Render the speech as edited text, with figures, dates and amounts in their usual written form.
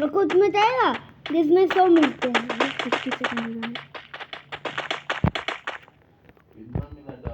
मेरे को उसमें जाएगा जिसमें 100 मिलते हैं। 50 सेकंड में कितना मिला